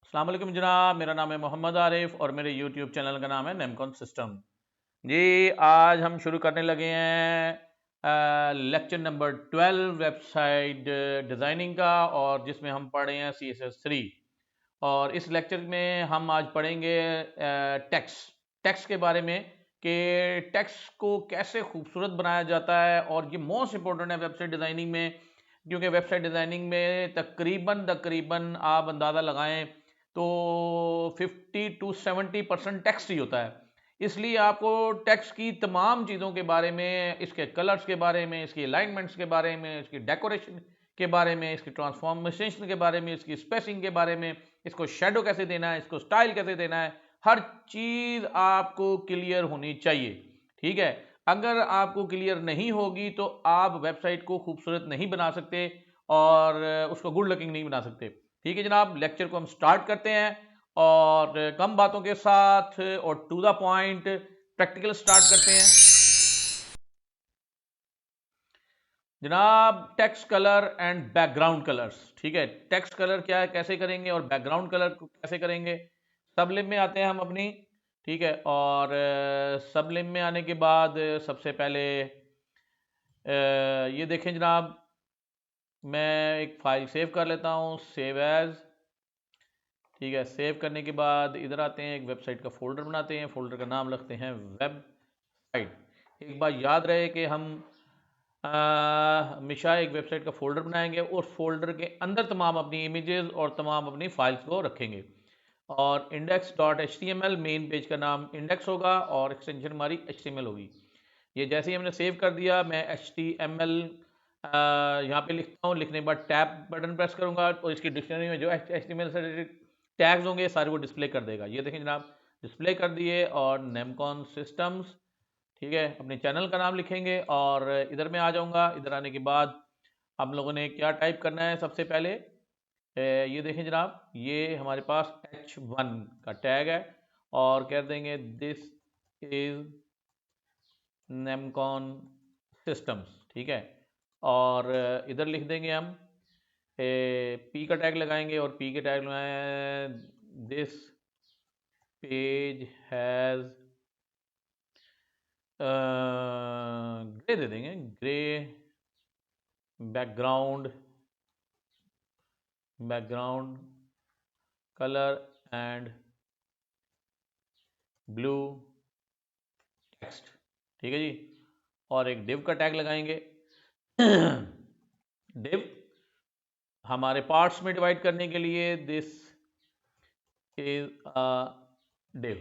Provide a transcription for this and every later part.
अस्सलाम वालेकुम जनाब, मेरा नाम है मोहम्मद आरिफ और मेरे यूट्यूब चैनल का नाम है नेमकॉन सिस्टम। जी, आज हम शुरू करने लगे हैं लेक्चर नंबर 12 वेबसाइट डिज़ाइनिंग का, और जिसमें हम पढ़ रहे हैं CSS3। और इस लेक्चर में हम आज पढ़ेंगे टेक्स्ट टेक्स्ट के बारे में, कि टेक्स्ट को कैसे खूबसूरत बनाया जाता है। और ये मोस्ट इंपॉर्टेंट है वेबसाइट डिज़ाइनिंग में, क्योंकि वेबसाइट डिज़ाइनिंग में तकरीबन तकरीबन आप अंदाज़ा लगाएं तो 50 to 70% टेक्स्ट ही होता है। इसलिए आपको टेक्स्ट की तमाम चीज़ों के बारे में, इसके कलर्स के बारे में, इसकी अलाइनमेंट्स के बारे में, इसकी डेकोरेशन के बारे में, इसकी ट्रांसफॉर्मेशन के बारे में, इसकी स्पेसिंग के बारे में, इसको शेडो कैसे देना है, इसको स्टाइल कैसे देना है, हर चीज़ आपको क्लियर होनी चाहिए। ठीक है, अगर आपको क्लियर नहीं होगी तो आप वेबसाइट को खूबसूरत नहीं बना सकते और उसको गुड लुकिंग नहीं बना सकते। ठीक है जनाब, लेक्चर को हम स्टार्ट करते हैं और कम बातों के साथ और to the point practical start करते हैं। जनाब, text colour and background colours. ठीक है, टेक्स्ट कलर क्या है, कैसे करेंगे, और बैकग्राउंड कलर को कैसे करेंगे। सबलिम में आते हैं हम अपनी। ठीक है, और सबलिम में आने के बाद सबसे पहले ये देखें जनाब, मैं एक फ़ाइल सेव कर लेता हूँ, सेव एज़। ठीक है, सेव करने के बाद इधर आते हैं, एक वेबसाइट का फ़ोल्डर बनाते हैं, फ़ोल्डर का नाम रखते हैं वेबसाइट। एक बात याद रहे कि हम हमेशा एक वेबसाइट का फ़ोल्डर बनाएंगे और फ़ोल्डर के अंदर तमाम अपनी इमेजेस और तमाम अपनी फाइल्स को रखेंगे। और index.html मेन पेज का नाम इंडेक्स होगा और एक्सटेंशन हमारी HTML होगी। ये जैसे ही हमने सेव कर दिया, मैं HTML यहाँ पे लिखता हूँ। लिखने के बाद टैब बटन प्रेस करूँगा और इसकी डिक्शनरी में जो HTML से रिलेटेड टैग्स होंगे सारे वो डिस्प्ले कर देगा। ये देखें जनाब, डिस्प्ले कर दिए। और नेमकॉन सिस्टम्स, ठीक है, अपने चैनल का नाम लिखेंगे और इधर मैं आ जाऊँगा। इधर आने के बाद हम लोगों ने क्या टाइप करना है, सबसे पहले ये देखें जनाब, ये हमारे पास H1 का टैग है और कह देंगे दिस इज़ नेमकॉन सिस्टम्स। ठीक है, और इधर लिख देंगे हम पी का टैग लगाएंगे और पी के टैग लगाए दिस पेज हैज़ ग्रे दे देंगे, grey background colour and blue text. ठीक है जी, और एक डिव का टैग लगाएंगे। डिव हमारे पार्ट्स में डिवाइड करने के लिए दिस इज अ डिव।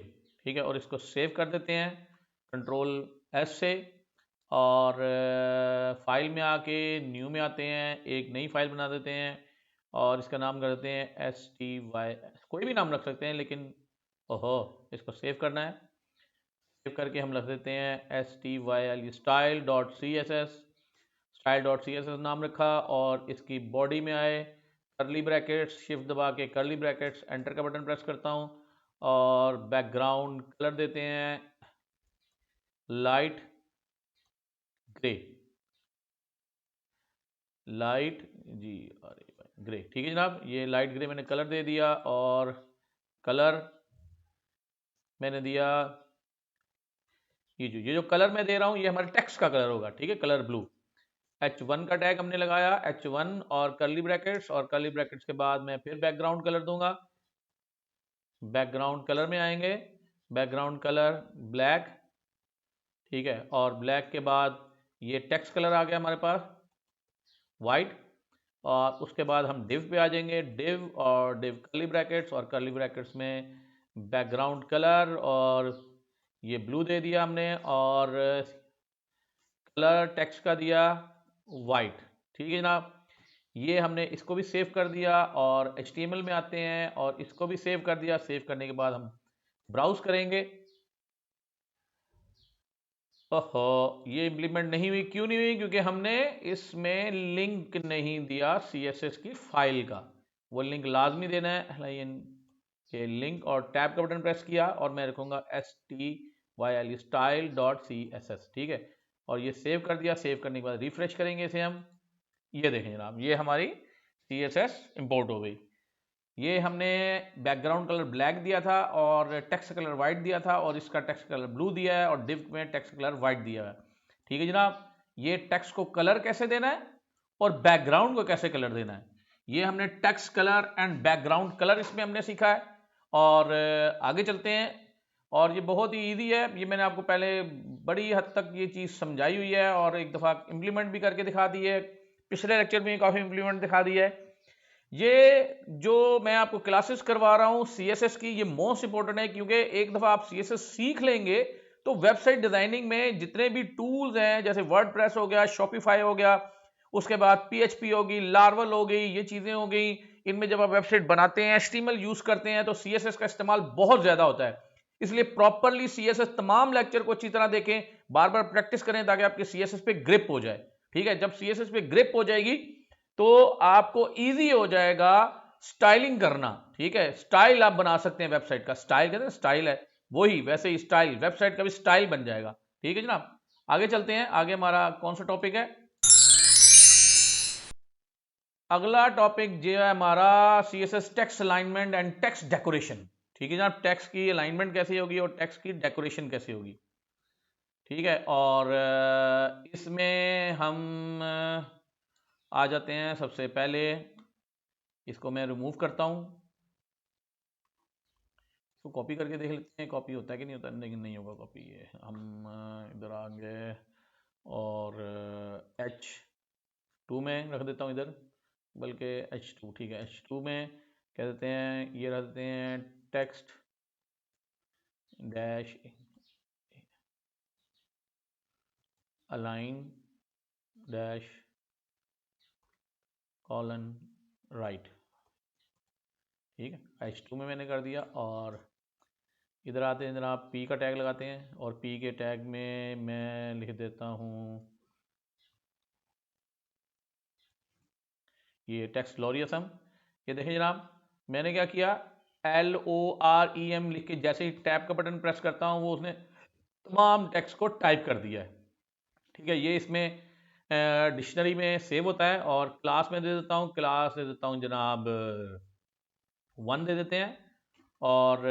ठीक है, और इसको सेव कर देते हैं Ctrl+S से। और फाइल में आके न्यू में आते हैं, एक नई फाइल बना देते हैं और इसका नाम कर देते हैं STYS। कोई भी नाम रख सकते हैं, लेकिन ओहो, इसको सेव करना है। सेव करके हम लिख देते हैं STYL style.css नाम रखा। और इसकी बॉडी में आए कर्ली ब्रैकेट्स, शिफ्ट दबा के कर्ली ब्रैकेट्स, एंटर का बटन प्रेस करता हूँ और बैकग्राउंड कलर देते हैं लाइट ग्रे। लाइट जी, अरे ग्रे। ठीक है जनाब, ये लाइट ग्रे मैंने कलर दे दिया। और कलर मैंने दिया, ये जो कलर मैं दे रहा हूँ ये हमारे टेक्स्ट का कलर होगा। ठीक है, कलर ब्लू। H1 का टैग हमने लगाया, H1 और कर्ली ब्रैकेट्स, और कर्ली ब्रैकेट्स के बाद मैं फिर बैकग्राउंड कलर दूंगा। बैकग्राउंड कलर में आएंगे, बैकग्राउंड कलर ब्लैक। ठीक है, और ब्लैक के बाद ये टेक्स्ट कलर आ गया हमारे पास वाइट। और उसके बाद हम डिव पे आ जाएंगे, डिव और डिव कर्ली ब्रैकेट्स, और कर्ली ब्रैकेट्स में बैकग्राउंड कलर, और ये ब्लू दे दिया हमने, और कलर टेक्स्ट का दिया वाइट। ठीक है जनाब, ये हमने इसको भी सेव कर दिया और HTML में आते हैं और इसको भी सेव कर दिया। सेव करने के बाद हम ब्राउज करेंगे। ओहो, ये इम्प्लीमेंट नहीं हुई। क्यों नहीं हुई? क्योंकि हमने इसमें लिंक नहीं दिया CSS की फाइल का। वो लिंक लाजमी देना है। ये लिंक और टैब का बटन प्रेस किया और मैं रखूंगा STYL style.css। ठीक है, और ये सेव कर दिया। सेव करने के बाद रिफ्रेश करेंगे इसे हम। ये देखें जनाब, ये हमारी CSS इंपोर्ट हो गई। ये हमने बैकग्राउंड कलर ब्लैक दिया था और टेक्स्ट कलर वाइट दिया था, और इसका टेक्स्ट कलर ब्लू दिया है और डिव में टेक्स्ट कलर वाइट दिया है। ठीक है जनाब, ये टेक्स्ट को कलर कैसे देना है और बैकग्राउंड को कैसे कलर देना है, ये हमने text colour and background colour इसमें हमने सीखा है। और आगे चलते हैं, और ये बहुत ही ईजी है, ये मैंने आपको पहले बड़ी हद तक ये चीज़ समझाई हुई है और एक दफ़ा इम्प्लीमेंट भी करके दिखा दी है, पिछले लेक्चर में काफ़ी इम्प्लीमेंट दिखा दी है। ये जो मैं आपको क्लासेस करवा रहा हूँ CSS की, ये मोस्ट इंपॉर्टेंट है, क्योंकि एक दफ़ा आप CSS सीख लेंगे तो वेबसाइट डिज़ाइनिंग में जितने भी टूल्स हैं, जैसे वर्डप्रेस हो गया, शॉपिफाई हो गया, उसके बाद PHP होगी, लार्वल हो गई, ये चीज़ें हो गई, इनमें जब आप वेबसाइट बनाते हैं, HTML यूज़ करते हैं तो CSS का इस्तेमाल बहुत ज़्यादा होता है। इसलिए प्रॉपरली CSS तमाम लेक्चर को अच्छी तरह देखें, बार बार प्रैक्टिस करें ताकि आपके CSS पे ग्रिप हो जाए। ठीक है, जब CSS पे ग्रिप हो जाएगी तो आपको इजी हो जाएगा स्टाइलिंग करना। ठीक है, स्टाइल आप बना सकते हैं वेबसाइट का, स्टाइल कहते हैं स्टाइल है वही, वैसे ही स्टाइल वेबसाइट का भी स्टाइल बन जाएगा। ठीक है जनाब, आगे चलते हैं, आगे हमारा कौन सा टॉपिक है, अगला टॉपिक जो है हमारा CSS text alignment and text decoration. ठीक है जनाब, टेक्स्ट की अलाइनमेंट कैसी होगी और टेक्स्ट की डेकोरेशन कैसी होगी। ठीक है, और इसमें हम आ जाते हैं, सबसे पहले इसको मैं रिमूव करता हूं, इसको कॉपी करके देख लेते हैं कॉपी होता है कि नहीं होता, लेकिन नहीं होगा कॉपी। ये हम इधर आ गए और H2 में रख देता हूँ इधर, बल्कि H2 ठीक है, H2 में कह देते हैं, ये रख देते हैं text dash align dash colon right. ठीक है, H2 में मैंने कर दिया, और इधर आते हैं जनाब, P का टैग लगाते हैं, और P के टैग में मैं लिख देता हूँ ये टेक्स्ट ग्लोरियसम। ये देखें जनाब, मैंने क्या किया, LOREM लिख के जैसे ही टैब का बटन प्रेस करता हूँ वो उसने तमाम टेक्स्ट को टाइप कर दिया है। ठीक है, ये इसमें डिक्शनरी में सेव होता है, और क्लास में दे देता हूँ, क्लास दे देता हूँ जनाब 1 दे देते हैं, और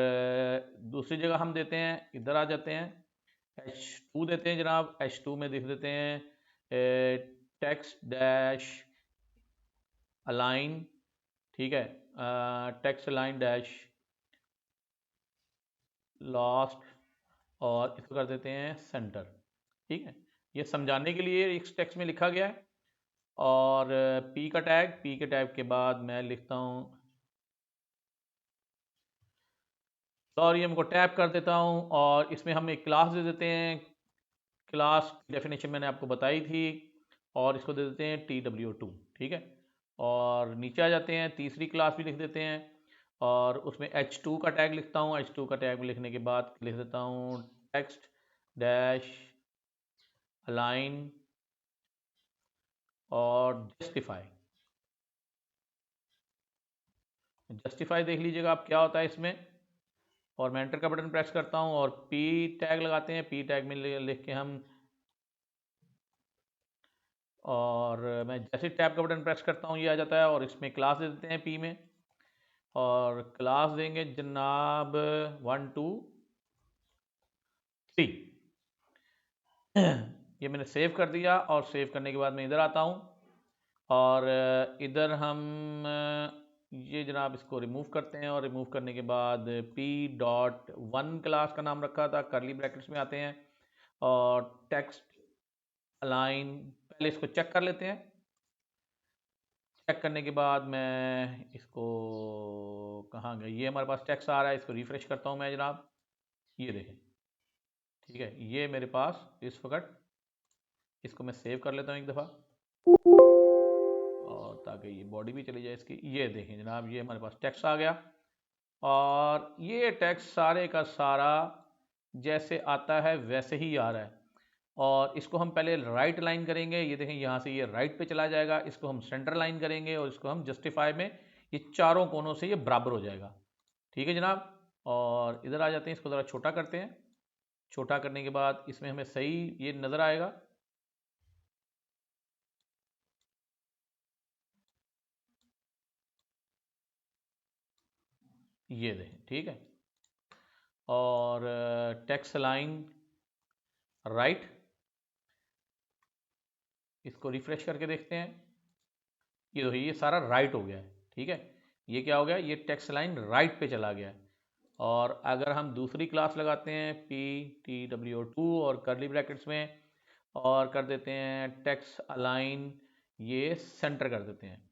दूसरी जगह हम देते हैं, इधर आ जाते हैं H2 देते हैं जनाब, H2 में लिख देते हैं टेक्स्ट डैश अलाइन। ठीक है, टेक्स्ट अलाइन डैश लास्ट, और इसको कर देते हैं सेंटर। ठीक है, ये समझाने के लिए इस टेक्स्ट में लिखा गया है। और P का टैग, P के टैग के बाद मैं लिखता हूँ सॉरी, को टैप कर देता हूँ, और इसमें हम एक क्लास दे देते हैं, क्लास डेफिनेशन मैंने आपको बताई थी, और इसको दे देते हैं TW2। ठीक है, और नीचे आ जाते हैं, तीसरी क्लास भी लिख देते हैं, और उसमें H2 का टैग लिखता हूँ, H2 का टैग लिखने के बाद लिख देता हूँ टेक्स्ट डैश अलाइन और जस्टिफाई। जस्टिफाई देख लीजिएगा आप क्या होता है इसमें, और मैं एंटर का बटन प्रेस करता हूँ और P टैग लगाते हैं, P टैग में लिख के हम, और मैं जैसे टैब का बटन प्रेस करता हूँ ये आ जाता है, और इसमें क्लास दे देते हैं P में, और क्लास देंगे जनाब 1 2 3। ये मैंने सेव कर दिया, और सेव करने के बाद मैं इधर आता हूँ, और इधर हम ये जनाब इसको रिमूव करते हैं, और रिमूव करने के बाद P.1 क्लास का नाम रखा था, करली ब्रैकेट्स में आते हैं, और टेक्स्ट अलाइन, पहले इसको चेक कर लेते हैं, चेक करने के बाद मैं इसको, कहाँ गया, ये हमारे पास टेक्स्ट आ रहा है, इसको रिफ्रेश करता हूँ मैं जनाब, ये देखें। ठीक है, ये मेरे पास इस वक्त, इसको मैं सेव कर लेता हूँ एक दफ़ा, और ताकि ये बॉडी भी चली जाए इसकी। ये देखें जनाब, ये हमारे पास टेक्स्ट आ गया, और ये टेक्स्ट सारे का सारा जैसे आता है वैसे ही आ रहा है, और इसको हम पहले राइट लाइन करेंगे, ये देखें यहाँ से ये राइट पे चला जाएगा, इसको हम सेंटर लाइन करेंगे, और इसको हम जस्टिफाई में ये चारों कोनों से ये बराबर हो जाएगा। ठीक है जनाब, और इधर आ जाते हैं, इसको ज़रा छोटा करते हैं, छोटा करने के बाद इसमें हमें सही ये नज़र आएगा। ये देखें, ठीक है। और टेक्स्ट लाइन राइट, इसको रिफ्रेश करके देखते हैं। ये सारा राइट हो गया है, ठीक है। ये क्या हो गया, ये टेक्स्ट लाइन राइट पे चला गया है। और अगर हम दूसरी क्लास लगाते हैं PTWO2 और करली ब्रैकेट्स में और कर देते हैं टेक्स्ट अलाइन, ये सेंटर कर देते हैं।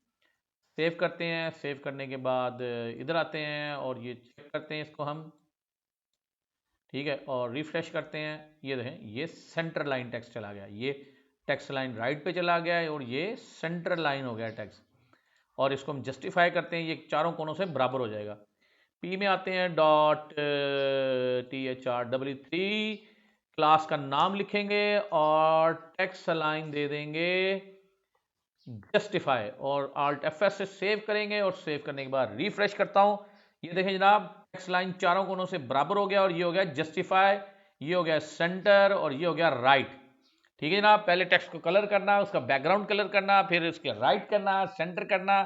सेव करते हैं, सेव करने के बाद इधर आते हैं और ये चेक करते हैं इसको हम, ठीक है। और रिफ्रेश करते हैं, ये देखें ये सेंटर लाइन टेक्स्ट चला गया, ये टेक्स्ट लाइन राइट पे चला गया है और ये सेंटर लाइन हो गया टेक्स्ट। और इसको हम जस्टिफाई करते हैं, ये चारों कोनों से बराबर हो जाएगा। पी में आते हैं .THR3 क्लास का नाम लिखेंगे और टेक्स्ट लाइन दे देंगे जस्टिफाई और Alt F5 से सेव करेंगे। और सेव करने के बाद रिफ्रेश करता हूं, ये देखें जनाब टेक्स्ट लाइन चारों कोनों से बराबर हो गया और ये हो गया जस्टिफाई, ये हो गया सेंटर और ये हो गया राइट। ठीक है जनाब, पहले टेक्स्ट को कलर करना, उसका बैकग्राउंड कलर करना, फिर उसके राइट करना, सेंटर करना,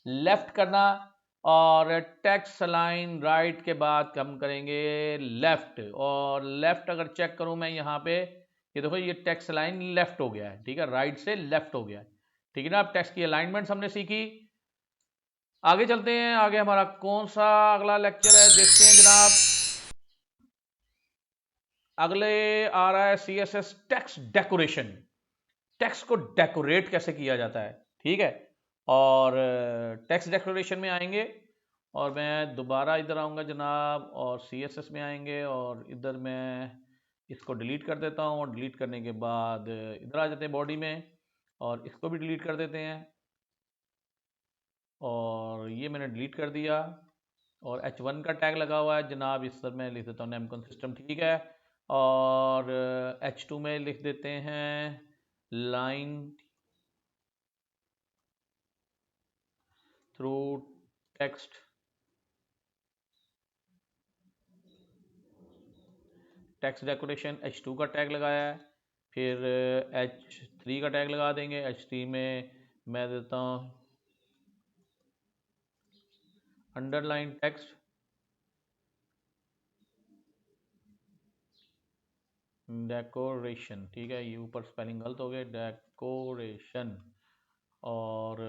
लेफ्ट करना और टेक्स्ट लाइन राइट के बाद हम करेंगे लेफ्ट। और लेफ्ट अगर चेक करूं मैं यहाँ पे, ये देखो ये टेक्स्ट लाइन लेफ्ट हो गया है, ठीक है, राइट से लेफ्ट हो गया है, ठीक है ना। अब टेक्स्ट की अलाइनमेंट्स हमने सीखी, आगे चलते हैं। आगे हमारा कौन सा अगला लेक्चर है देखते हैं जनाब। अगले आ रहा है CSS टेक्स्ट डेकोरेशन, टेक्स्ट को डेकोरेट कैसे किया जाता है, ठीक है। और टेक्स्ट डेकोरेशन में आएंगे और मैं दोबारा इधर आऊँगा जनाब और CSS में आएंगे और इधर मैं इसको डिलीट कर देता हूँ और डिलीट करने के बाद इधर आ जाते हैं बॉडी में और इसको भी डिलीट कर देते हैं और ये मैंने डिलीट कर दिया। और H1 का टैग लगा हुआ है जनाब, इस पर मैं लिख देता हूँ नेमकॉन सिस्टम, ठीक है। और H2 में लिख देते हैं line through text, text decoration H2 का टैग लगाया है। फिर H3 का टैग लगा देंगे, H3 में मैं देता हूँ अंडरलाइन टेक्स्ट डेकोरेशन, ठीक है। ये ऊपर स्पेलिंग गलत हो गया, डेकोरेशन। और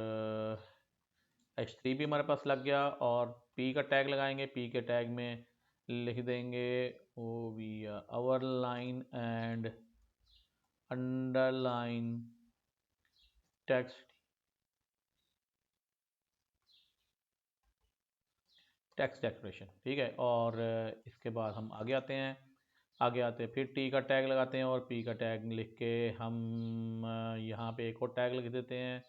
H3 भी हमारे पास लग गया और P का टैग लगाएंगे, P के टैग में लिख देंगे our line and underline text, text decoration, ठीक है। और इसके बाद हम आगे आते हैं, आगे आते हैं फिर T का टैग लगाते हैं और P का टैग लिख के हम यहाँ पे एक और टैग लिख देते हैं।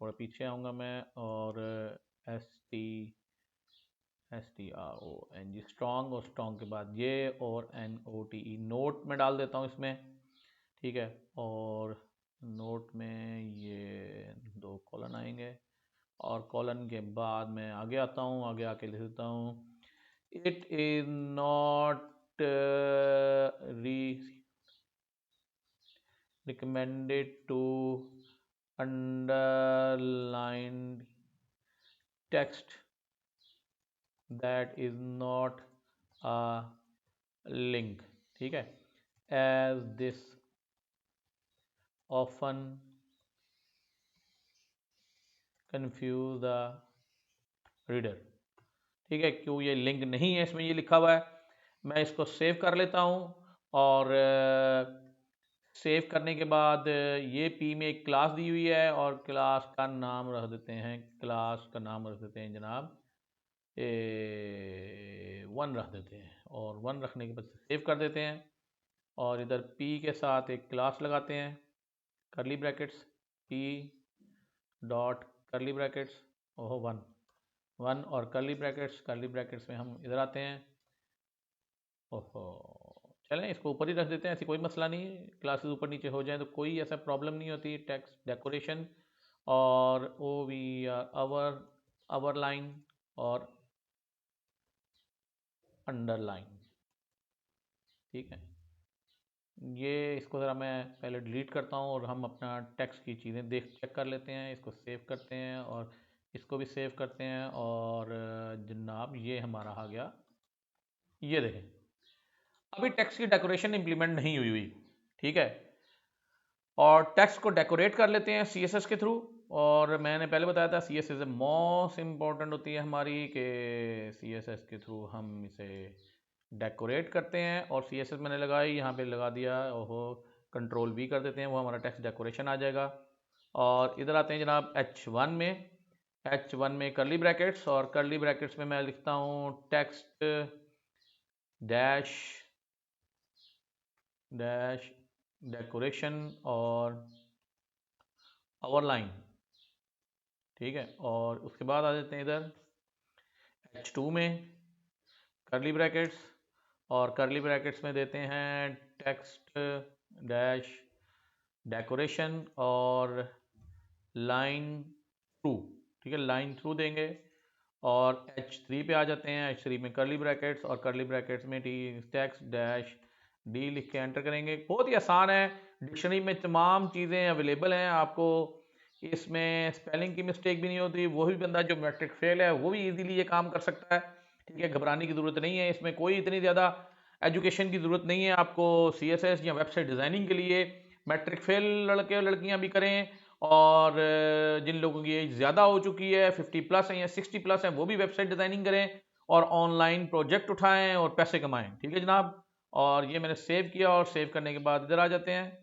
थोड़ा पीछे आऊँगा मैं और STRONG, स्ट्रॉन्ग, और स्ट्रॉन्ग के बाद ये और NOTE नोट में डाल देता हूँ इसमें, ठीक है। और नोट में ये 2 कॉलन आएंगे और कॉलन के बाद मैं आगे आता हूँ, आगे आके लिख देता हूँ it is not recommended to underline text that is not a link, ठीक है, as this often confuse the reader, ठीक है। क्यों ये लिंक नहीं है इसमें, ये लिखा हुआ है। मैं इसको सेव कर लेता हूँ और सेव करने के बाद ये P में एक क्लास दी हुई है और क्लास का नाम रख देते हैं, क्लास का नाम रख देते हैं जनाब 1 रख देते हैं। और 1 रखने के बाद सेव कर देते हैं और इधर P के साथ एक क्लास लगाते हैं, करली ब्रैकेट्स P डॉट करली ब्रैकेट्स 1 और करली ब्रैकेट्स में हम इधर आते हैं। ओहो, चलें इसको ऊपर ही रख देते हैं, ऐसी कोई मसला नहीं है, क्लासेस ऊपर नीचे हो जाए तो कोई ऐसा प्रॉब्लम नहीं होती। टेक्स्ट डेकोरेशन और आवर आवर लाइन और अंडरलाइन, ठीक है। ये इसको ज़रा मैं पहले डिलीट करता हूँ और हम अपना टेक्स्ट की चीज़ें चेक कर लेते हैं। इसको सेव करते हैं और इसको भी सेव करते हैं और जनाब ये हमारा आ गया, ये देखें। अभी टेक्स्ट की डेकोरेशन इंप्लीमेंट नहीं हुई, ठीक है। और टेक्स्ट को डेकोरेट कर लेते हैं CSS के थ्रू। और मैंने पहले बताया था CSS मोस्ट इम्पॉर्टेंट होती है हमारी, कि CSS के थ्रू हम इसे डेकोरेट करते हैं। और CSS मैंने लगाई, यहाँ पे लगा दिया, ओहो, कंट्रोल V कर देते हैं, वो हमारा टेक्स्ट डेकोरेशन आ जाएगा। और इधर आते हैं जनाब H1 में। H1 में कर्ली ब्रैकेट्स, और कर्ली ब्रैकेट्स में मैं लिखता हूँ टेक्स्ट डैश डैश डेकोरेशन और आवर लाइन, ठीक है। और उसके बाद आ जाते हैं इधर H2 में कर्ली ब्रैकेट्स, और कर्ली ब्रैकेट्स में देते हैं टेक्स्ट डैश डेकोरेशन और लाइन थ्रू, ठीक है, लाइन थ्रू देंगे। और H3 पे आ जाते हैं, H3 में कर्ली ब्रैकेट्स, और कर्ली ब्रैकेट्स में टेक्स्ट डैश डी लिख के एंटर करेंगे। बहुत ही आसान है, डिक्शनरी में तमाम चीज़ें अवेलेबल हैं आपको, इसमें स्पेलिंग की मिस्टेक भी नहीं होती। वही बंदा जो मैट्रिक फेल है वो भी इजीली ये काम कर सकता है, ठीक है। घबराने की ज़रूरत नहीं है, इसमें कोई इतनी ज़्यादा एजुकेशन की ज़रूरत नहीं है आपको। CSS या वेबसाइट डिज़ाइनिंग के लिए मैट्रिक फेल लड़के और लड़कियां भी करें, और जिन लोगों की एज ज़्यादा हो चुकी है, 50+ हैं या 60+ हैं, वो भी वेबसाइट डिज़ाइनिंग करें और ऑनलाइन प्रोजेक्ट उठाएं और पैसे कमाएं, ठीक है जनाब। और ये मैंने सेव किया, और सेव करने के बाद इधर आ जाते हैं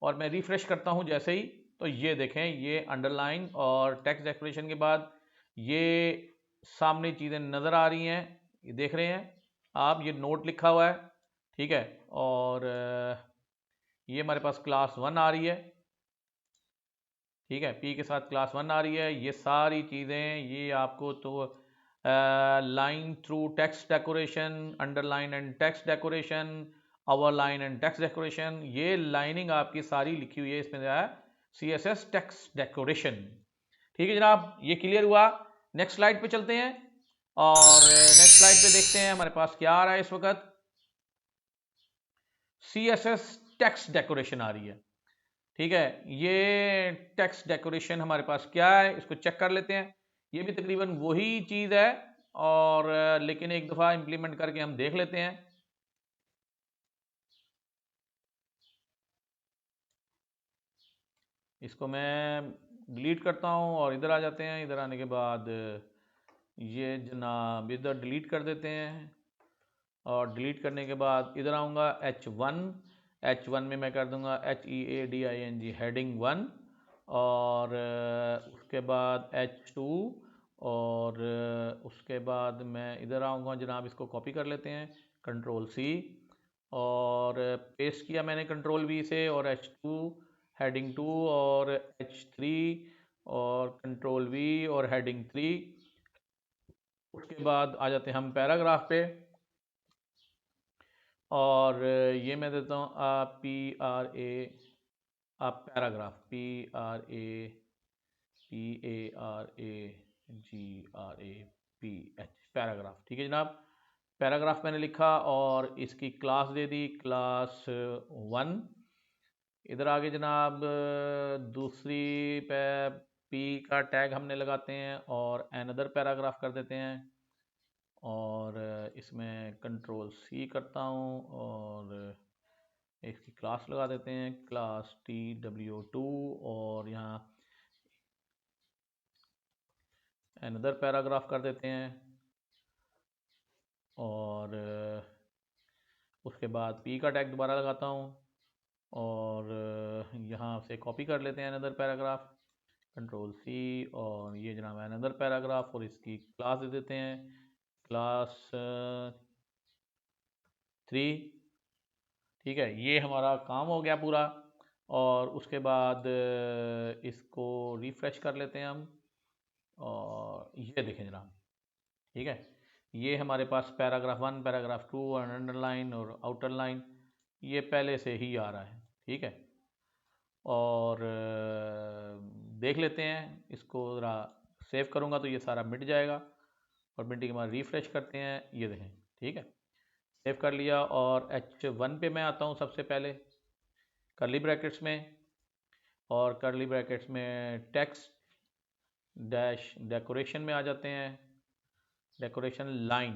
और मैं रिफ्रेश करता हूं जैसे ही, तो ये देखें, ये अंडरलाइन और टेक्स्ट डेकोरेशन के बाद ये सामने चीज़ें नज़र आ रही हैं, ये देख रहे हैं आप, ये नोट लिखा हुआ है, ठीक है। और ये हमारे पास क्लास 1 आ रही है, ठीक है, P के साथ क्लास 1 आ रही है। ये सारी चीज़ें ये आपको तो line through text decoration, underline and text decoration, over line and text decoration, ये लाइनिंग आपकी सारी लिखी हुई है इसमें जो है CSS टेक्स्ट डेकोरेशन, ठीक है जनाब। ये क्लियर हुआ। नेक्स्ट स्लाइड पे चलते हैं, और नेक्स्ट स्लाइड पे देखते हैं हमारे पास क्या आ रहा है इस वक्त। CSS टेक्स्ट डेकोरेशन आ रही है, ठीक है। ये टेक्स्ट डेकोरेशन हमारे पास क्या है, इसको चेक कर लेते हैं। ये भी तकरीबन वही चीज़ है, और लेकिन एक दफ़ा इंप्लीमेंट करके हम देख लेते हैं। इसको मैं डिलीट करता हूँ और इधर आ जाते हैं। इधर आने के बाद ये जनाब इधर डिलीट कर देते हैं, और डिलीट करने के बाद इधर आऊँगा H1 में मैं कर दूँगा HEADING हेडिंग 1, और उसके बाद H2, और उसके बाद मैं इधर आऊँगा जनाब, इसको कॉपी कर लेते हैं, Ctrl+C, और पेस्ट किया मैंने Ctrl+V से, और H2 हेडिंग 2 और H3 और Ctrl+V और हेडिंग 3। उसके बाद आ जाते हैं हम पैराग्राफ पे, और ये मैं देता हूँ पैराग्राफ, PARAGRAPH, पैराग्राफ, ठीक है जनाब। पैराग्राफ मैंने लिखा और इसकी क्लास दे दी क्लास 1। इधर आगे जनाब दूसरी पे P का टैग हमने लगाते हैं और अनदर पैराग्राफ कर देते हैं, और इसमें Ctrl+C करता हूँ और इसकी क्लास लगा देते हैं, क्लास TW2, और यहाँ अनदर पैराग्राफ कर देते हैं, और उसके बाद P का टैग दोबारा लगाता हूँ, और यहाँ से कॉपी कर लेते हैं अनदर पैराग्राफ, Ctrl+C, और ये जनाब अनदर पैराग्राफ, और इसकी क्लास दे देते हैं क्लास 3, ठीक है। ये हमारा काम हो गया पूरा। और उसके बाद इसको रिफ्रेश कर लेते हैं हम, और ये देखें जनाब, ठीक है, ये हमारे पास पैराग्राफ 1, पैराग्राफ 2 और अंडरलाइन और आउटर लाइन ये पहले से ही आ रहा है, ठीक है। और देख लेते हैं इसको, ज़रा सेव करूँगा तो ये सारा मिट जाएगा, और मिटने के बाद रिफ्रेश करते हैं, ये देखें, ठीक है, सेव कर लिया। और H1 पे मैं आता हूँ सबसे पहले कर्ली ब्रैकेट्स में, और कर्ली ब्रैकेट्स में टेक्स्ट डैश डेकोरेशन में आ जाते हैं, डेकोरेशन लाइन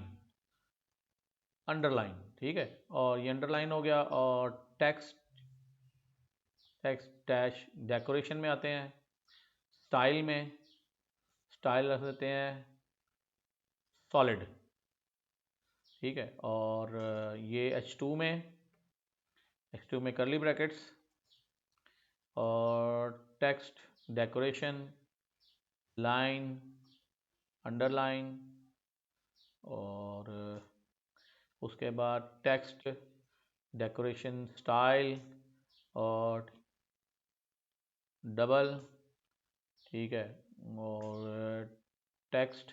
अंडरलाइन, ठीक है, और ये अंडरलाइन हो गया। और टेक्स्ट टेक्स्ट डैश डेकोरेशन में आते हैं, स्टाइल में स्टाइल रख देते हैं सॉलिड, ठीक है। और ये H2 में करली ब्रैकेट्स और टेक्स्ट डेकोरेशन लाइन अंडरलाइन, और उसके बाद टेक्स्ट डेकोरेशन स्टाइल और डबल, ठीक है। और टेक्स्ट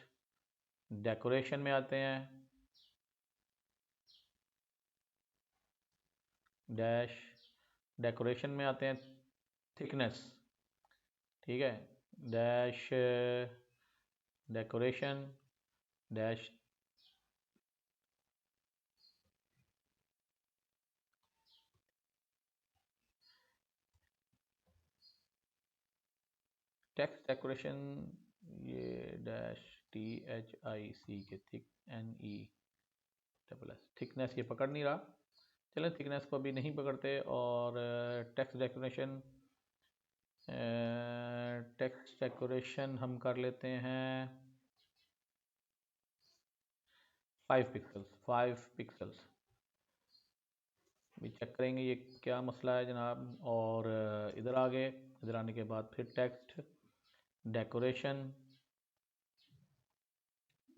डेकोरेशन में आते हैं, डैश डेकोरेशन में आते हैं थिकनेस, ठीक है, dash decoration dash text decoration, ये डैश THIC के थिक NESS थिकनेस ये पकड़ नहीं रहा, चलें थिकनेस को अभी नहीं पकड़ते। और टेक्स्ट डेकोरेशन हम कर लेते हैं 5 पिक्सल्स भी चेक करेंगे ये क्या मसला है जनाब। और इधर आ गए, इधर आने के बाद फिर टेक्स्ट डेकोरेशन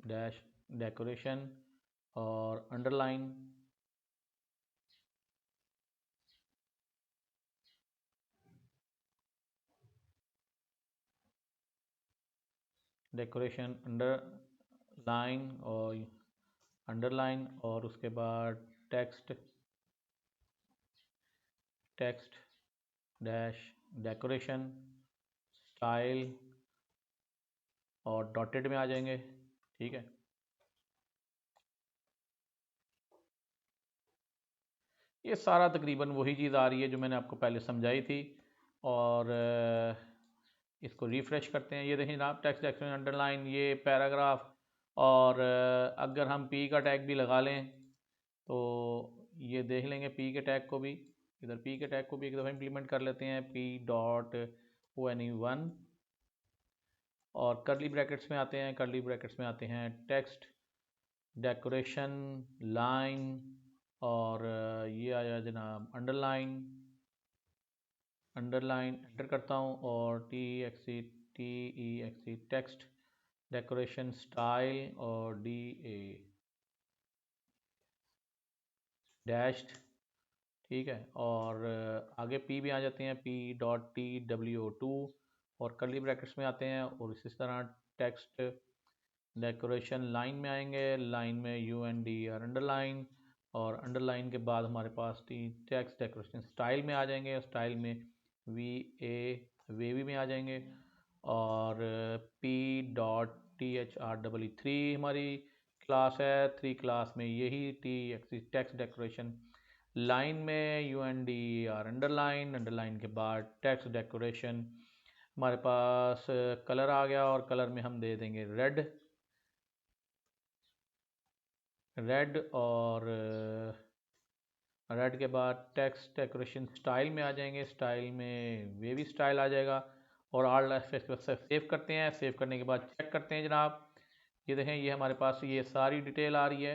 डैश डेकोरेशन और अंडरलाइन, डेकोरेशन अंडरलाइन और अंडरलाइन, और उसके बाद टेक्स्ट डैश डेकोरेशन स्टाइल और डॉटेड में आ जाएंगे, ठीक है। ये सारा तकरीबन वही चीज़ आ रही है जो मैंने आपको पहले समझाई थी। और इसको रिफ़्रेश करते हैं, ये देखें जनाब टेक्स्ट डेकोरेशन अंडरलाइन ये पैराग्राफ। और अगर हम पी का टैग भी लगा लें तो ये देख लेंगे पी के टैग को भी, इधर पी के टैग को भी एक दफ़ा इम्प्लीमेंट कर लेते हैं P.ONE1 और करली ब्रैकेट्स में आते हैं, करली ब्रैकेट्स में आते हैं टेक्स्ट डेकोरेशन लाइन और ये आया जनाब अंडरलाइन एंटर करता हूँ और TEXT टेक्स्ट डेकोरेशन स्टाइल और DA डैश्ड, ठीक है। और आगे P भी आ जाते हैं P.TWO2 और करली ब्रैकेट्स में आते हैं। और इसी तरह टेक्स्ट डेकोरेशन लाइन में आएंगे, लाइन में UNDR अंडरलाइन और अंडरलाइन के बाद हमारे पास टेक्स्ट डेकोरेशन स्टाइल में आ जाएंगे, स्टाइल में VA वेवी में आ जाएंगे। और P.THR3 हमारी क्लास है, 3 क्लास में यही टेक्स्ट डेकोरेशन लाइन में UNDR अंडरलाइन के बाद टेक्स्ट डेकोरेशन हमारे पास कलर आ गया और कलर में हम दे देंगे रेड और रेड के बाद टेक्स्ट डेकोरेशन स्टाइल में आ जाएंगे, स्टाइल में वेवी स्टाइल आ जाएगा। और Alt+F सेव करते हैं, सेव करने के बाद चेक करते हैं जनाब, ये देखें ये हमारे पास ये सारी डिटेल आ रही है,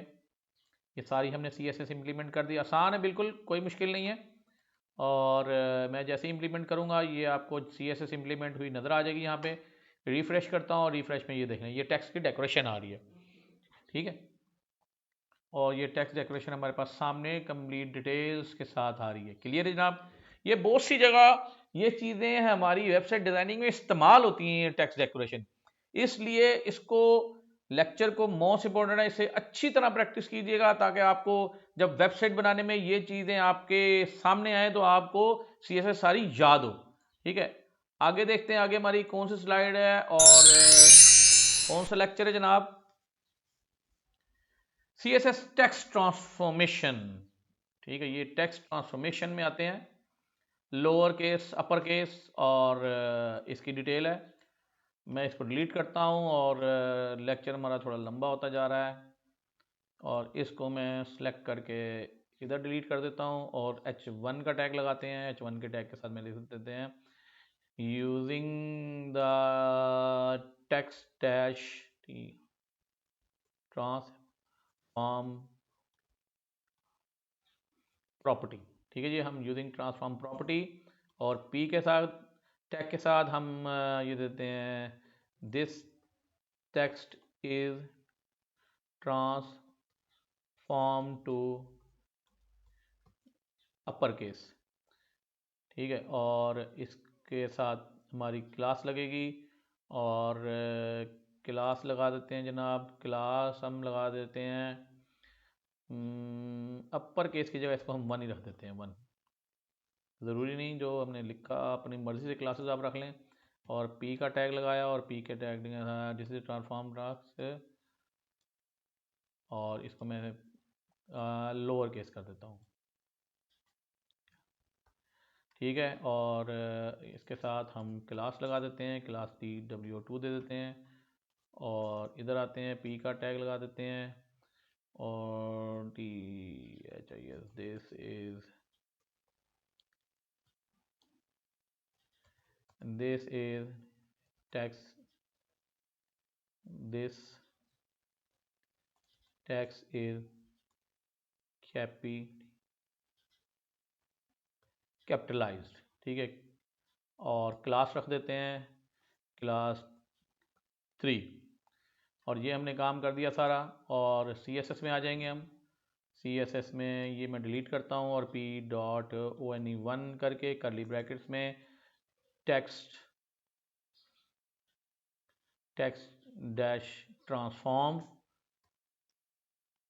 ये सारी हमने CSS इम्प्लीमेंट कर दी। आसान है बिल्कुल, कोई मुश्किल नहीं है। और मैं जैसे ही इम्प्लीमेंट करूँगा ये आपको CSS इम्प्लीमेंट हुई नज़र आ जाएगी। यहाँ पे रिफ़्रेश करता हूँ और रिफ़्रेश में ये देखें ये टेक्स्ट की डेकोरेशन आ रही है, ठीक है। और ये टेक्स्ट डेकोरेशन हमारे पास सामने कंप्लीट डिटेल्स के साथ आ रही है। क्लियर है जनाब। ये बहुत सी जगह ये चीज़ें हमारी वेबसाइट डिज़ाइनिंग में इस्तेमाल होती हैं टेक्स्ट डेकोरेशन, इसलिए इसको लेक्चर को मोस्ट इंपॉर्टेंट है, इसे अच्छी तरह प्रैक्टिस कीजिएगा ताकि आपको जब वेबसाइट बनाने में ये चीज़ें आपके सामने आए तो आपको CSS सारी याद हो, ठीक है। आगे देखते हैं आगे हमारी कौन सी स्लाइड है और कौन सा लेक्चर है जनाब। CSS टेक्स्ट ट्रांसफॉर्मेशन, ठीक है। ये टेक्स्ट ट्रांसफॉर्मेशन में आते हैं, लोअर केस अपर केस और इसकी डिटेल है। मैं इसको डिलीट करता हूँ और लेक्चर हमारा थोड़ा लंबा होता जा रहा है, और इसको मैं सेलेक्ट करके इधर डिलीट कर देता हूँ और H1 का टैग लगाते हैं। H1 के टैग के साथ में लिख देते हैं using the text dash transform property. ठीक है जी, हम यूजिंग ट्रांसफॉर्म प्रॉपर्टी, और P के साथ टैग के साथ हम ये देते हैं this text is transform to upper case. ठीक है, और इसके साथ हमारी क्लास लगेगी, और क्लास लगा देते हैं जनाब। क्लास हम लगा देते हैं अपर केस की जगह इसको हम 1 ही रख देते हैं। 1 ज़रूरी नहीं, जो हमने लिखा अपनी मर्ज़ी से क्लासेस आप रख लें। और P का टैग लगाया, और P के tag this is transform class, और इसको मैं लोअर केस कर देता हूँ। ठीक है, और इसके साथ हम क्लास लगा देते हैं, क्लास TW2 दे देते हैं, और इधर आते हैं P का टैग लगा देते हैं, और this is text, this text is capitalised. ठीक है, और क्लास रख देते हैं क्लास 3, और ये हमने काम कर दिया सारा। और CSS में आ जाएंगे हम। CSS में ये मैं डिलीट करता हूँ, और P.one करके करली ब्रैकेट्स में text dash transform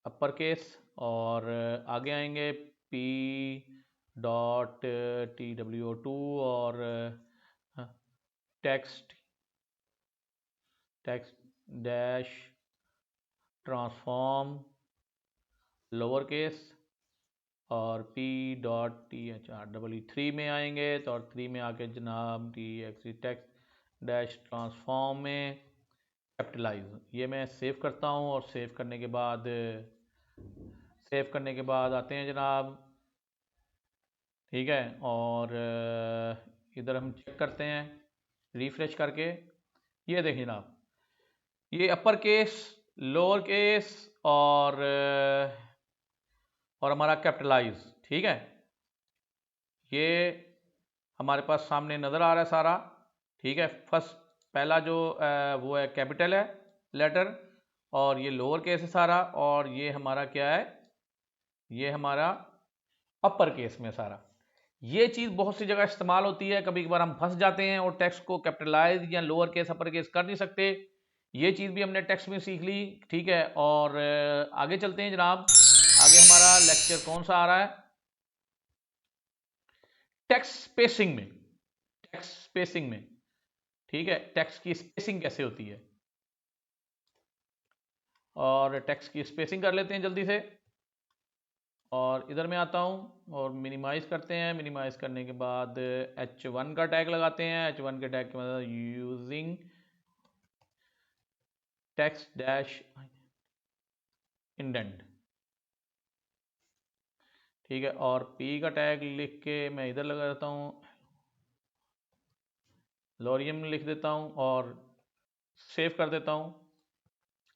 upper case, और आगे आएंगे P.TW2 और text dash transform lower case, और P.THR3 में आएंगे, तो और 3 में आके जनाब टेक्स्ट डैश ट्रांसफॉर्म में कैपिटलाइज। ये मैं सेव करता हूँ, और सेव करने के बाद आते हैं जनाब। ठीक है, और इधर हम चेक करते हैं रिफ्रेश करके। ये देखिए जनाब, ये अपर केस, लोअर केस, और हमारा कैपिटलाइज। ठीक है, ये हमारे पास सामने नज़र आ रहा है सारा। ठीक है, फर्स्ट पहला जो वो है कैपिटल है लेटर, और ये लोअर केस है सारा, और ये हमारा क्या है, ये हमारा अपर केस में सारा। ये चीज़ बहुत सी जगह इस्तेमाल होती है, कभी कभार हम फंस जाते हैं और टेक्स्ट को कैपिटलाइज या लोअर केस अपर केस कर नहीं सकते। ये चीज़ भी हमने टेक्स्ट में सीख ली। ठीक है, और आगे चलते हैं जनाब। आगे हमारा लेक्चर कौन सा आ रहा है, टेक्स्ट स्पेसिंग में। ठीक है, टेक्स्ट की स्पेसिंग कैसे होती है, और टेक्स्ट की स्पेसिंग कर लेते हैं जल्दी से। और इधर में आता हूँ और मिनिमाइज करते हैं। मिनिमाइज करने के बाद H1 का टैग लगाते हैं। H1 के टैग के मतलब यूजिंग टेक्स्ट डैश इंडेंट। ठीक है, और P का टैग लिख के मैं इधर लगा देता हूँ, लोरियम लिख देता हूँ, और सेव कर देता हूँ।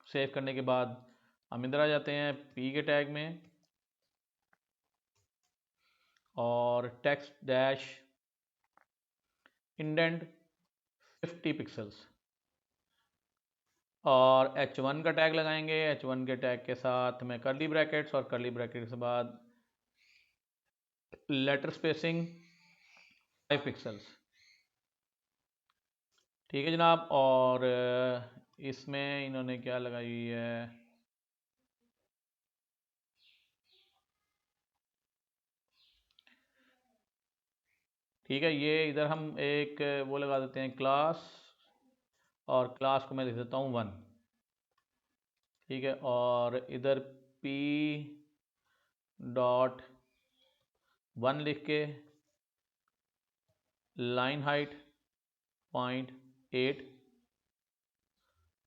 सेव करने के बाद हम इधर आ जाते हैं P के टैग में, और टेक्स्ट डैश इंडेंट 50 पिक्सल्स, और H1 का टैग लगाएंगे। H1 के टैग के साथ में करली ब्रैकेट्स, और करली ब्रैकेट के बाद लेटर स्पेसिंग 5 पिक्सल्स। ठीक है जनाब, और इसमें इन्होंने क्या लगाई हुई है, ठीक है, ये इधर हम एक वो लगा देते हैं क्लास, और क्लास को मैं लिख देता हूँ 1। ठीक है, और इधर P.1 लिख के लाइन हाइट 0.8,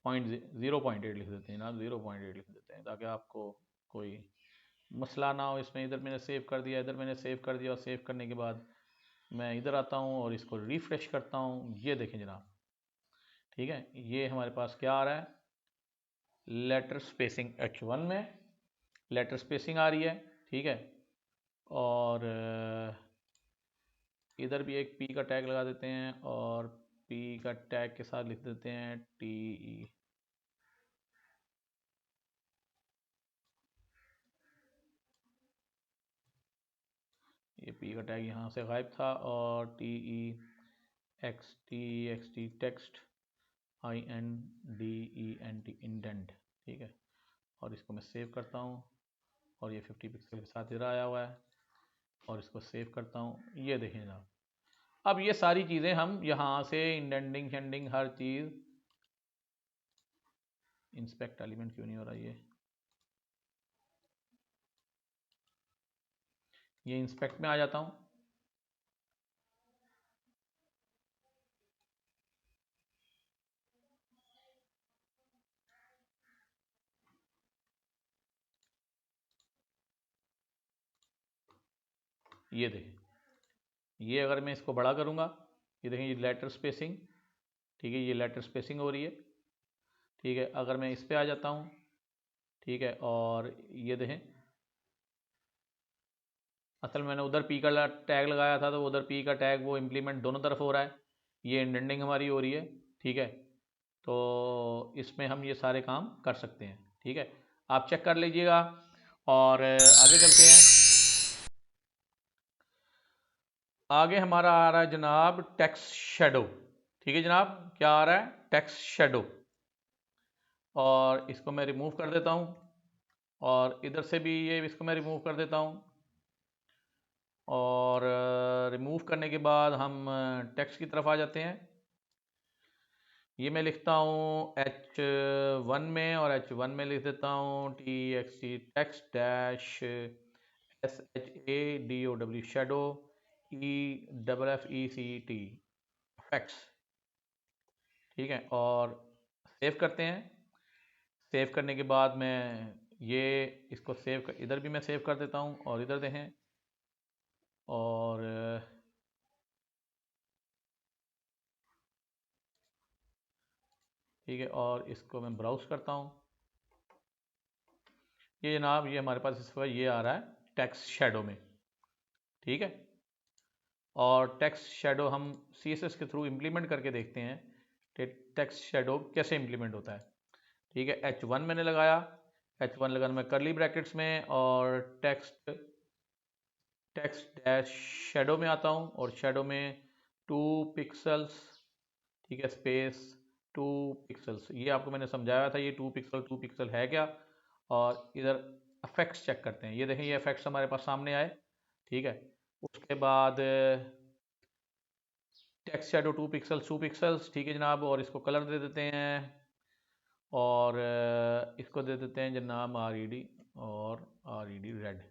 0.8 लिख देते हैं ना, 0.8 लिख देते हैं ताकि आपको कोई मसला ना हो इसमें। इधर मैंने सेव कर दिया, इधर मैंने सेव कर दिया, और सेव करने के बाद मैं इधर आता हूँ और इसको रिफ्रेश करता हूँ। ये देखें जनाब, ठीक है, ये हमारे पास क्या आ रहा है, लेटर स्पेसिंग H1 में लेटर स्पेसिंग आ रही है, ठीक है। और इधर भी एक P का टैग लगा देते हैं और P का टैग के साथ लिख देते हैं TE। ये P का टैग यहाँ से गायब था, और TEXT टेक्स्ट INDENT इंडेंट, ठीक है। और इसको मैं सेव करता हूँ, और ये 50 पिक्सल के साथ इधर आया हुआ है, और इसको सेव करता हूँ। ये देखें जनाब, अब ये सारी चीज़ें हम यहाँ से इंडेंटिंग शेंडिंग हर चीज़, इंस्पेक्ट एलिमेंट क्यों नहीं हो रहा, ये इंस्पेक्ट में आ जाता हूँ। ये देखें, ये अगर मैं इसको बड़ा करूँगा, ये देखें, ये लेटर स्पेसिंग, ठीक है, ये लेटर स्पेसिंग हो रही है, ठीक है। अगर मैं इस पे आ जाता हूँ, ठीक है, और ये देखें, असल मैंने उधर P का टैग लगाया था, तो उधर P का टैग वो इम्प्लीमेंट दोनों तरफ हो रहा है, ये इंडेंटिंग हमारी हो रही है, ठीक है। तो इसमें हम ये सारे काम कर सकते हैं, ठीक है। आप चेक कर लीजिएगा, और आगे चलते हैं। आगे हमारा आ रहा है जनाब टेक्स्ट शेडो, ठीक है जनाब, क्या आ रहा है, टेक्स्ट शेडो। और इसको मैं रिमूव कर देता हूँ, और इधर से भी ये इसको मैं रिमूव कर देता हूँ। और रिमूव करने के बाद हम टेक्स्ट की तरफ आ जाते हैं। ये मैं लिखता हूँ H1 में, और H1 में लिख देता हूँ TXT text dash SHADOW shadow EFFECT effects, ठीक है। और सेव करते हैं। सेव करने के बाद मैं ये इसको सेव कर, इधर भी मैं सेव कर देता हूँ, और इधर देखें, और ठीक है, और इसको मैं ब्राउज करता हूँ। ये जनाब, ये हमारे पास इस वक्त ये आ रहा है टेक्स्ट शेडो में, ठीक है। और टेक्स्ट शेडो हम CSS के थ्रू इम्प्लीमेंट करके देखते हैं कि टेक्स्ट शेडो कैसे इम्प्लीमेंट होता है, ठीक है। H1 मैंने लगाया, H1 लगाना मैं करली ब्रैकेट्स में, और टेक्स्ट डैश शेडो में आता हूँ, और शेडो में 2 पिक्सल्स, ठीक है, स्पेस 2 पिक्सल्स। ये आपको मैंने समझाया था, ये 2 पिक्सल है क्या। और इधर इफेक्ट्स चेक करते हैं। ये देखें, ये इफेक्ट्स हमारे पास सामने आए, ठीक है। उसके बाद टेक्स्ट शेडो 2 पिक्सल्स, ठीक है जनाब, और इसको कलर दे देते हैं, और इसको दे देते हैं जनाब RED, और RED रेड,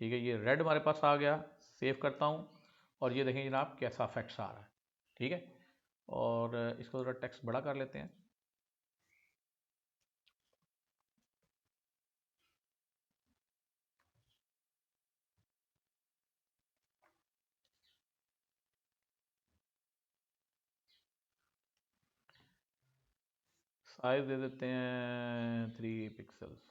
ठीक है। ये रेड हमारे पास आ गया। सेव करता हूँ, और ये देखें जनाब कैसा इफेक्ट्स आ रहा है, ठीक है। और इसको थोड़ा टेक्स्ट बड़ा कर लेते हैं। साइज दे देते हैं 3 पिक्सल्स।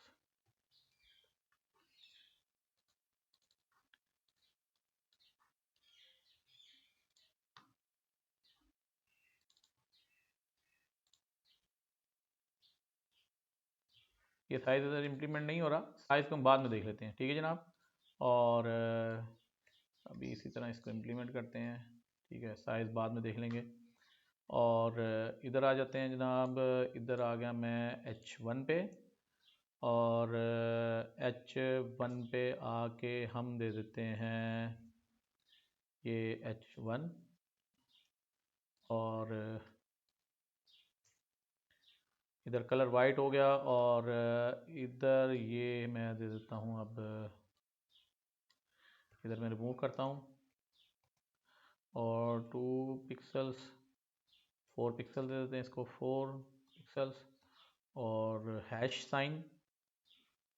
ये साइज इधर इम्प्लीमेंट नहीं हो रहा, साइज को हम बाद में देख लेते हैं, ठीक है जनाब। और अभी इसी तरह इसको इम्प्लीमेंट करते हैं, ठीक है, साइज बाद में देख लेंगे। और इधर आ जाते हैं जनाब, इधर आ गया मैं H1 पे, और H1 पे आके हम दे देते हैं ये H1, और इधर कलर वाइट हो गया, और इधर ये मैं दे देता हूँ, अब इधर मैं रिमूव करता हूँ, और 2 पिक्सल्स, 4 पिक्सल दे देते हैं इसको, 4 पिक्सल्स। और हैश साइन,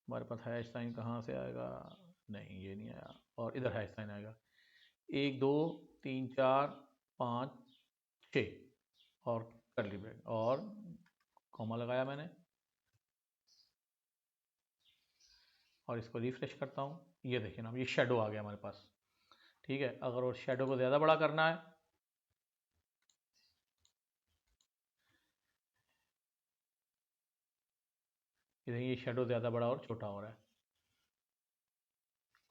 हमारे पास हैश साइन कहाँ से आएगा, नहीं ये नहीं आया, और इधर हैश साइन आएगा 1 2 3 4 5 6 और कर्ली ब्रैकेट और कॉमा लगाया मैंने और इसको रिफ्रेश करता हूँ। ये देखिए ना, ये शेडो आ गया हमारे पास। ठीक है, अगर और शेडो को ज़्यादा बड़ा करना है, ये शेडो ज़्यादा बड़ा और छोटा हो रहा है।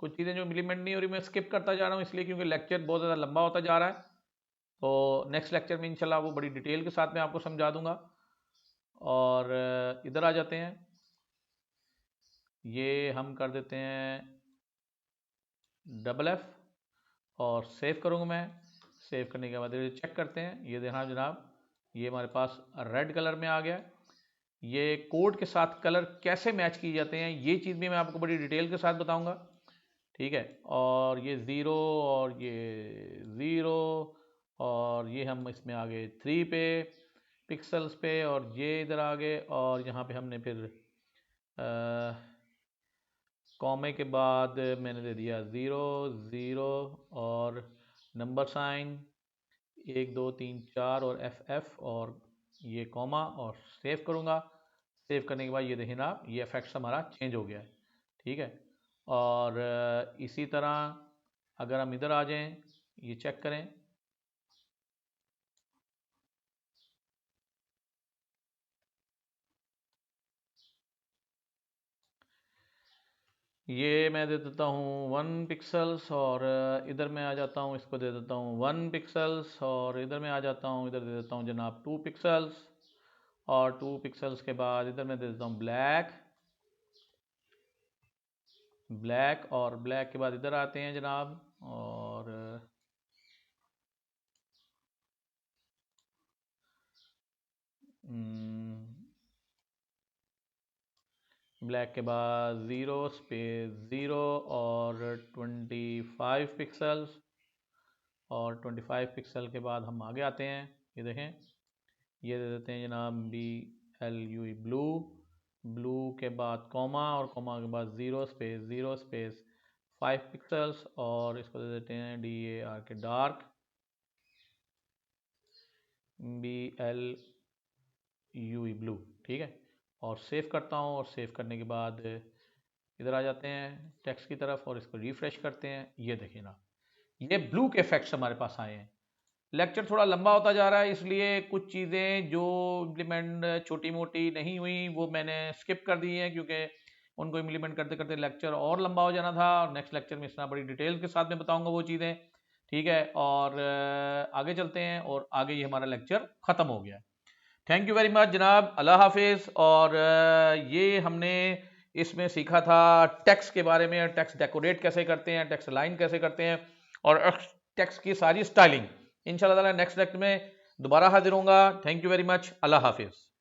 कुछ चीज़ें जो इम्प्लीमेंट नहीं हो रही मैं स्किप करता जा रहा हूँ, इसलिए क्योंकि लेक्चर बहुत ज़्यादा लंबा होता जा रहा है। तो नेक्स्ट लेक्चर में इंशाल्लाह वो बड़ी डिटेल के साथ में आपको समझा दूंगा। और इधर आ जाते हैं, ये हम कर देते हैं F और सेव करूँगा मैं। सेव करने के बाद चेक करते हैं, ये देखना जनाब, ये हमारे पास रेड कलर में आ गया। ये कोड के साथ कलर कैसे मैच किए जाते हैं ये चीज़ भी मैं आपको बड़ी डिटेल के साथ बताऊंगा। ठीक है, और ये 0 और ये 0 और ये हम इसमें आ गए 3 पे पिक्सल्स पे और ये इधर आ गए और यहाँ पे हमने फिर कॉमे के बाद मैंने दे दिया 0 0 और नंबर साइन 1 2 3 4 और FF और ये कॉमा और सेव करूँगा। सेव करने के बाद ये देखिए ना, ये इफेक्ट्स हमारा चेंज हो गया है। ठीक है, और इसी तरह अगर हम इधर आ जाएं, ये चेक करें, ये मैं दे देता हूँ 1 पिक्सल्स और इधर मैं आ जाता हूँ, इसको दे देता हूँ 1 पिक्सल्स और इधर मैं आ जाता हूँ, इधर दे देता हूँ जनाब 2 पिक्सल्स और 2 पिक्सल्स के बाद इधर मैं दे देता हूँ ब्लैक और ब्लैक के बाद इधर आते हैं जनाब और ब्लैक के बाद 0 स्पेस 0 और 25 पिक्सल्स और 25 पिक्सल के बाद हम आगे आते हैं। ये देखें, ये दे देते हैं जनाब BLUE ब्लू के बाद कॉमा और कॉमा के बाद 0 स्पेस 5 पिक्सल्स और इसको दे देते हैं DAR के डार्क BLUE ब्लू। ठीक है, और सेव करता हूँ और सेव करने के बाद इधर आ जाते हैं टेक्स्ट की तरफ और इसको रिफ्रेश करते हैं। ये देखिए ना, ये ब्लू के इफेक्ट्स हमारे पास आए हैं। लेक्चर थोड़ा लंबा होता जा रहा है, इसलिए कुछ चीज़ें जो इम्प्लीमेंट छोटी मोटी नहीं हुई वो मैंने स्किप कर दी हैं, क्योंकि उनको इम्प्लीमेंट करते करते लेक्चर और लंबा हो जाना था। और नेक्स्ट लेक्चर में इस तरह बड़ी डिटेल के साथ में बताऊंगा वो चीज़ें। ठीक है, और आगे चलते हैं और आगे ये हमारा लेक्चर ख़त्म हो गया है। थैंक यू वेरी मच जनाब, अल्लाह हाफिज़। और ये हमने इसमें सीखा था टेक्स्ट के बारे में, टेक्स्ट डेकोरेट कैसे करते हैं, टेक्स्ट लाइन कैसे करते हैं और टेक्स्ट की सारी स्टाइलिंग। इंशाल्लाह नेक्स्ट लेक्चर में दोबारा हाजिर होऊंगा। थैंक यू वेरी मच, अल्लाह हाफिज़।